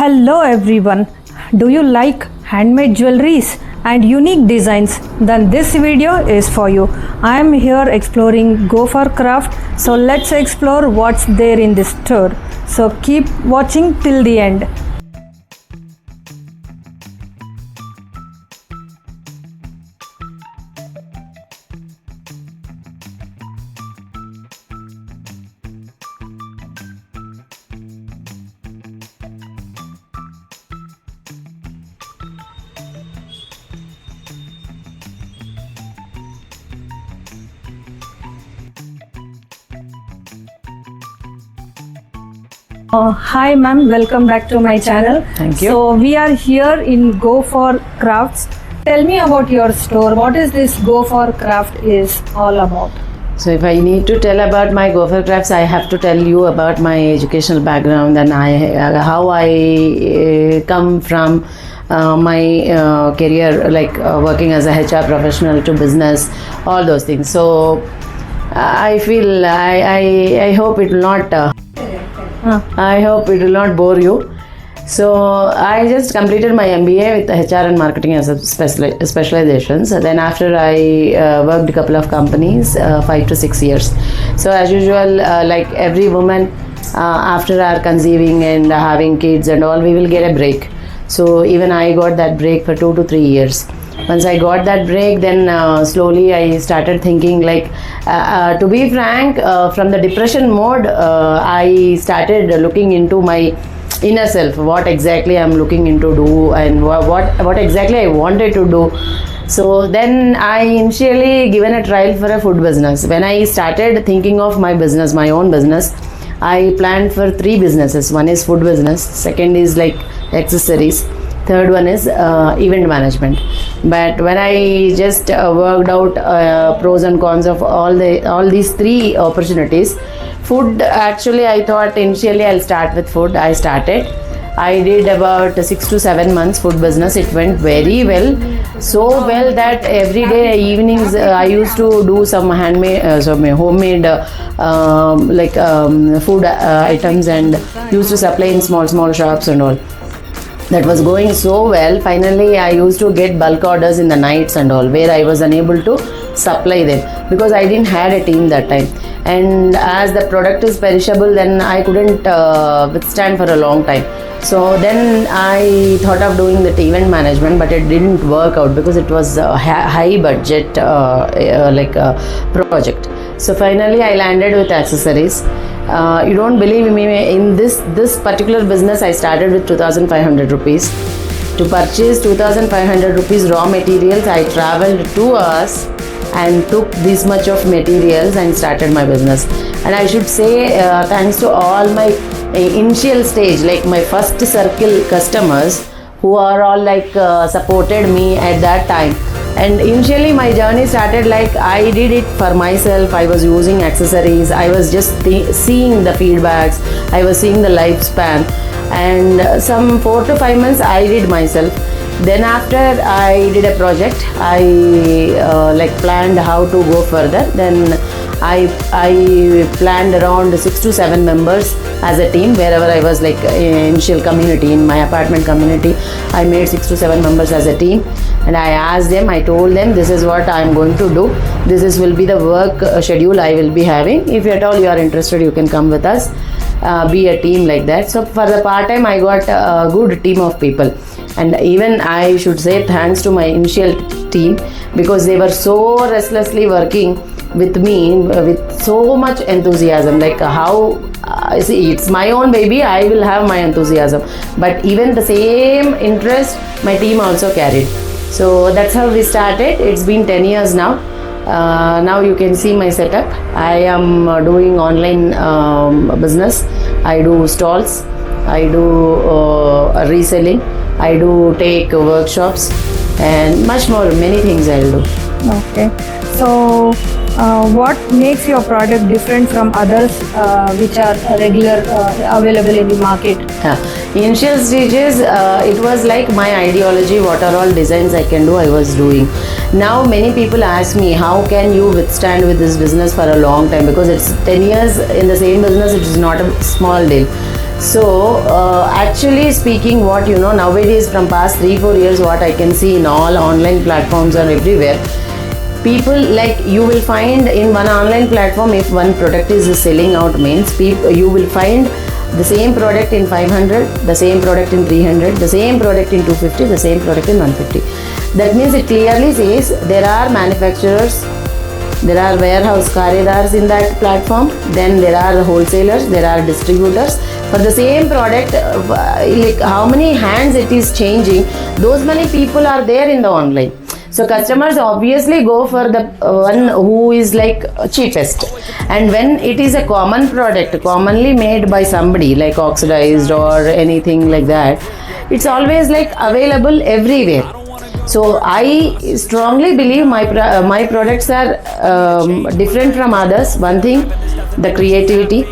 Hello everyone. Do you like handmade jewelries and unique designs? Then this video is for you. I am here exploring Gopher Craft. So let's explore what's there in this store. So keep watching till the end. Hi ma'am, welcome back to my channel. Thank you. So we are here in Go for Crafts. Tell me about your store. What is this Go for Craft is all about? So if I need to tell about my Gopher Crafts, I have to tell you about my educational background and how I come from my career, like working as a HR professional to business, all those things. So I feel I hope it will not. I hope it will not bore you. So I just completed my MBA with HR and marketing as a specializations. Then after I worked a couple of companies, 5 to 6 years. So as usual, like every woman, after our conceiving and having kids and all, we will get a break. So even I got that break for 2 to 3 years. Once I got that break, then slowly I started thinking, like, to be frank, from the depression mode, I started looking into my inner self, what exactly I'm looking into do and what exactly I wanted to do. So then I initially given a trial for a food business. When I started thinking of my business, my own business, I planned for 3 businesses. One is food business, second is like accessories, third one is event management. But when I just worked out pros and cons of all these 3 opportunities, food, actually I thought initially I'll start with food. I did about 6 to 7 months food business. It went very well, so well that every day evenings I used to do some handmade, homemade food items and used to supply in small shops and all. That was going so well. Finally, I used to get bulk orders in the nights and all, where I was unable to supply them because I didn't had a team that time. And as the product is perishable, then I couldn't withstand for a long time. So then I thought of doing the event management, but it didn't work out because it was a high budget project. So finally, I landed with accessories. You don't believe me, in this particular business I started with 2,500 rupees. To purchase 2,500 rupees raw materials, I traveled 2 hours and took this much of materials and started my business. And I should say thanks to all my initial stage, like my first circle customers who are all like supported me at that time. And initially my journey started like I did it for myself. I was using accessories. I was just seeing the feedbacks. I was seeing the lifespan. And some 4 to 5 months I did myself. Then after I did a project, I planned how to go further. Then I planned around 6 to 7 members as a team wherever I was, like initial community in my apartment community. I made 6 to 7 members as a team, and I asked them, I told them this is what I am going to do. Will be the work schedule I will be having. If at all you are interested, you can come with us, be a team like that. So for the part time, I got a good team of people. And even I should say thanks to my initial team, because they were so restlessly working with me with so much enthusiasm. Like see, it's my own baby, I will have my enthusiasm, but even the same interest my team also carried. So that's how we started. It's been 10 years now. Now you can see my setup. I am doing online business. I do stalls, I do reselling, I do take workshops, and much more, many things I will do. Okay. So what makes your product different from others which are regular available in the market? Initial stages, it was like my ideology, what are all designs I can do, I was doing. Now many people ask me, how can you withstand with this business for a long time, because it's 10 years in the same business. It is not a small deal. So actually speaking, what nowadays from past 3-4 years, what I can see in all online platforms or everywhere, people like you will find in one online platform, if one product is selling out means you will find the same product in 500, the same product in 300, the same product in 250, the same product in 150. That means it clearly says there are manufacturers, there are warehouse kharidars in that platform, then there are wholesalers, there are distributors. For the same product, like how many hands it is changing, those many people are there in the online. So customers obviously go for the one who is like cheapest. And when it is a common product, commonly made by somebody like oxidized or anything like that, it's always like available everywhere. So I strongly believe my products are different from others. One thing, the creativity.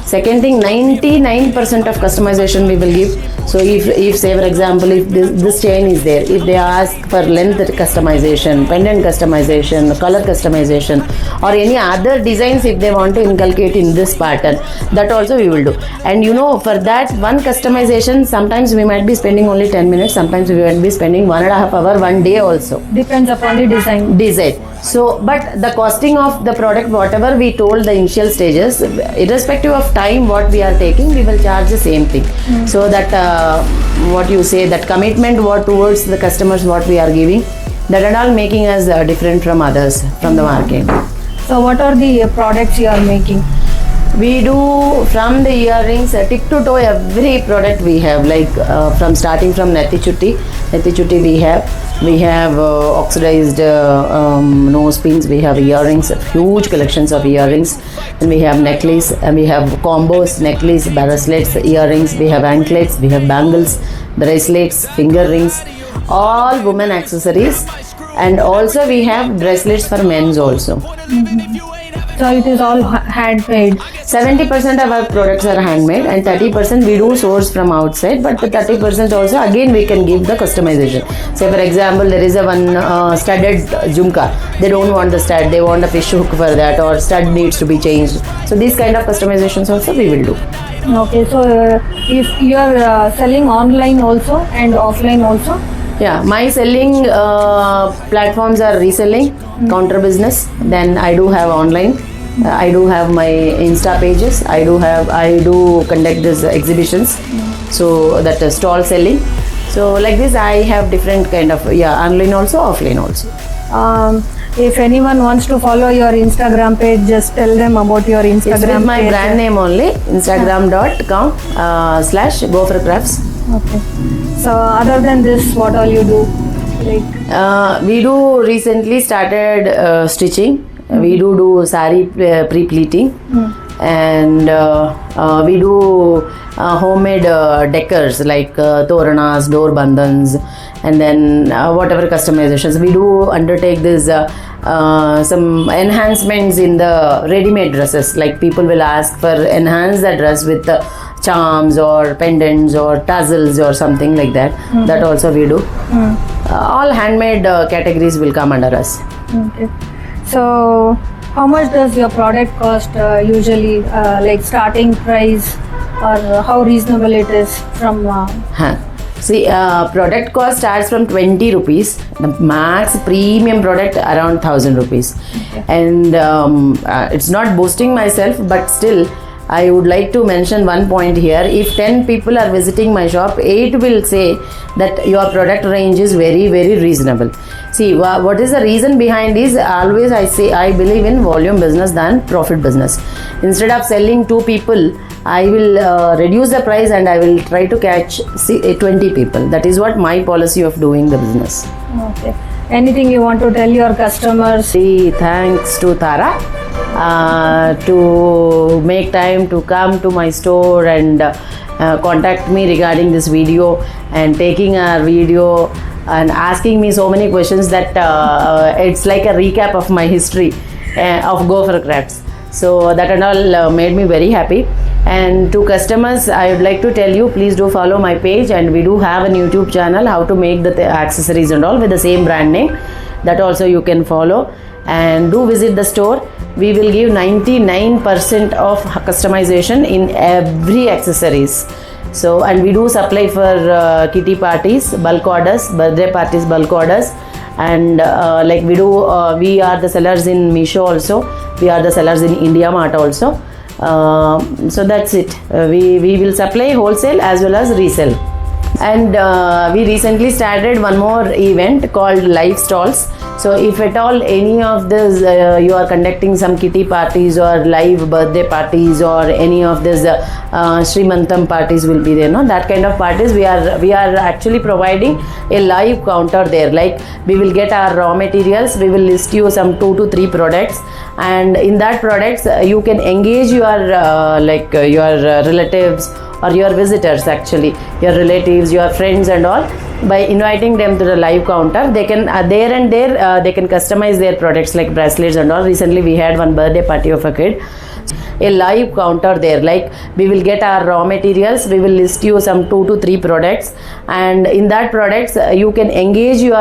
Second thing, 99% of customization we will give. So if say for example, if this chain is there, if they ask for length customization, pendant customization, color customization, or any other designs if they want to inculcate in this pattern, that also we will do. And for that one customization, sometimes we might be spending only 10 minutes, sometimes we might be spending 1.5 hours, one day also. Depends upon the design. So, but the costing of the product, whatever we told the initial stages, irrespective of time what we are taking, we will charge the same thing. So that what you say, that commitment what towards the customers what we are giving, that and all making us different from others, from the market. So what are the products you are making? We do from the earrings, tip to toe, every product we have, like from starting from Nethi Chutti we have oxidized nose pins, we have earrings, huge collections of earrings, and we have necklace, and we have combos, necklace, bracelets, earrings, we have anklets, we have bangles, bracelets, finger rings, all women accessories, and also we have bracelets for men's also. So it is all handmade. 70% of our products are handmade, and 30% we do source from outside, but the 30% also again we can give the customization. Say for example, there is a one studded jhumka, they don't want the stud, they want a fish hook for that, or stud needs to be changed. So these kind of customizations also we will do. Okay, so if you are selling online also and offline also? Yeah, my selling platforms are reselling, counter business. Then I do have online. I do have my Insta pages. I do conduct these exhibitions. So that is stall selling. So like this, I have different kind of online also, offline also. If anyone wants to follow your Instagram page, just tell them about your Instagram It's with my page. brand name only, instagram.com/gophercrafts. Okay. So other than this, what all you do? Like We do recently started stitching. We do sari pre-pleating, and we do homemade decors like toranas, door bandhans, and then whatever customizations. We do undertake this some enhancements in the ready-made dresses. Like people will ask for enhance the dress with charms or pendants or tassels or something like that. That also we do. All handmade categories will come under us. okay. So how much does your product cost usually? Like starting price, or how reasonable it is from? See, product cost starts from 20 rupees. The max premium product around 1000 rupees. Okay. And it's not boasting myself, but still I would like to mention one point here. If 10 people are visiting my shop, 8 will say that your product range is very, very reasonable. See, what is the reason behind is, always I say I believe in volume business than profit business. Instead of selling 2 people, I will reduce the price and I will try to catch 20 people. That is what my policy of doing the business. Okay. Anything you want to tell your customers? See, thanks to Tara to make time to come to my store and contact me regarding this video, and taking a video and asking me so many questions that it's like a recap of my history of Gopher Crafts. So that and all made me very happy. And to customers, I would like to tell you, please do follow my page, and we do have an YouTube channel, how to make the accessories and all with the same brand name. That also you can follow. and do visit the store. We will give 99% of customization in every accessories. So, and we do supply for kitty parties, bulk orders, birthday parties, bulk orders, and like we are the sellers in Meesho also. We are the sellers in India Mart also. So that's it. We will supply wholesale as well as resell. And we recently started one more event called live stalls. So if at all any of this you are conducting some kitty parties or live birthday parties or any of this Srimantam parties will be there, no, that kind of parties, we are actually providing a live counter there. Like we will get our raw materials, we will list you some 2 to 3 products, and in that products you can engage your your relatives or your visitors, actually your relatives, your friends and all. By inviting them to the live counter, they can there and there they can customize their products like bracelets and all. Recently we had one birthday party of a kid, a live counter there. Like we will get our raw materials, we will list you some 2 to 3 products, and in that products you can engage your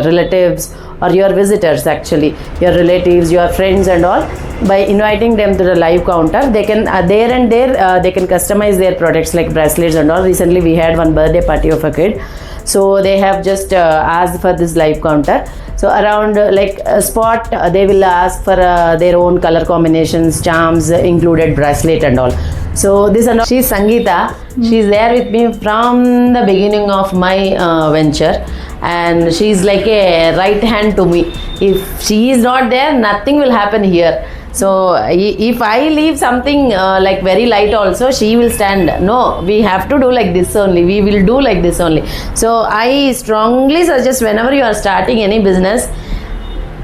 relatives or your visitors, actually your relatives, your friends and all. By inviting them to the live counter, they can there and there they can customize their products like bracelets and all. Recently we had one birthday party of a kid, so they have just asked for this live counter. So around like a spot they will ask for their own color combinations, charms, included bracelet and all. So this and all. She's Sangeeta. She's there with me from the beginning of my venture, and she's like a right hand to me. If she is not there, nothing will happen here. So if I leave something like very light also, she will stand, no, we have to do like this only, we will do like this only. So I strongly suggest, whenever you are starting any business,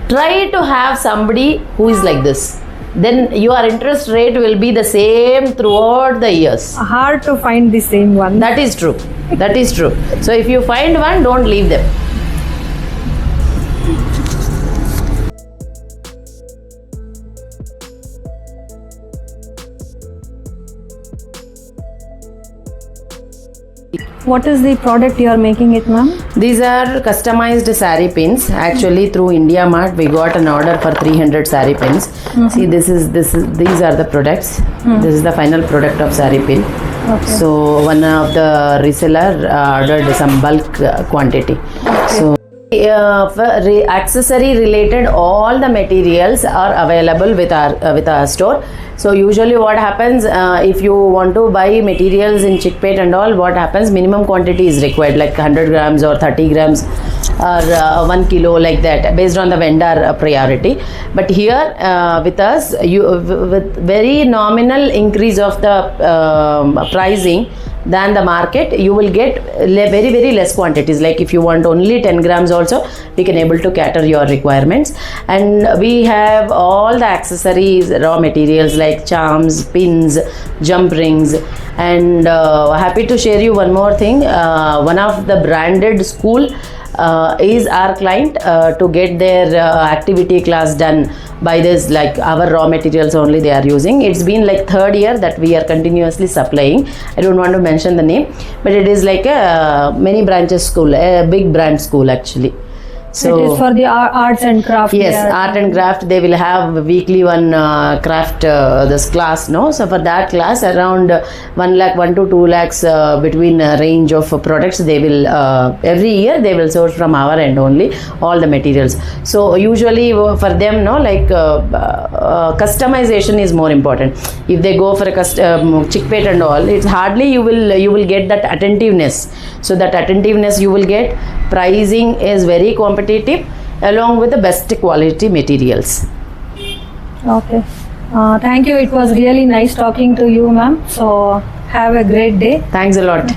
try to have somebody who is like this. Then your interest rate will be the same throughout the years. Hard to find the same one. That is true. That is true. So if you find one, don't leave them. What is the product you are making it, ma'am? These are customized sari pins. Actually, through India Mart, we got an order for 300 sari pins. See, these are the products. This is the final product of sari pin. Okay. So one of the reseller ordered some bulk quantity. Okay. So for accessory related, all the materials are available with our store. So usually what happens, if you want to buy materials in Chickpet and all, what happens, minimum quantity is required, like 100 grams or 30 grams or 1 kilo, like that, based on the vendor priority. But here with us, with very nominal increase of the pricing than the market, you will get very very less quantities. Like if you want only 10 grams also, we can able to cater your requirements. And we have all the accessories, raw materials like charms, pins, jump rings. And happy to share you one more thing. One of the branded school is our client to get their activity class done by this, like our raw materials only they are using. It's been like 3rd year that we are continuously supplying. I don't want to mention the name, but it is like a many branches school, a big brand school actually. So it is for the arts and craft. Yes, art and craft. They will have weekly one craft this class, no. So for that class, around 1 to 2 lakhs between range of products. They will every year they will source from our end only all the materials. So usually for them, no, like customization is more important. If they go for a Chickpet and all, it's hardly you will get that attentiveness. So that attentiveness you will get. Pricing is very competitive along with the best quality materials. Okay. Thank you. It was really nice talking to you, ma'am. So have a great day. Thanks a lot.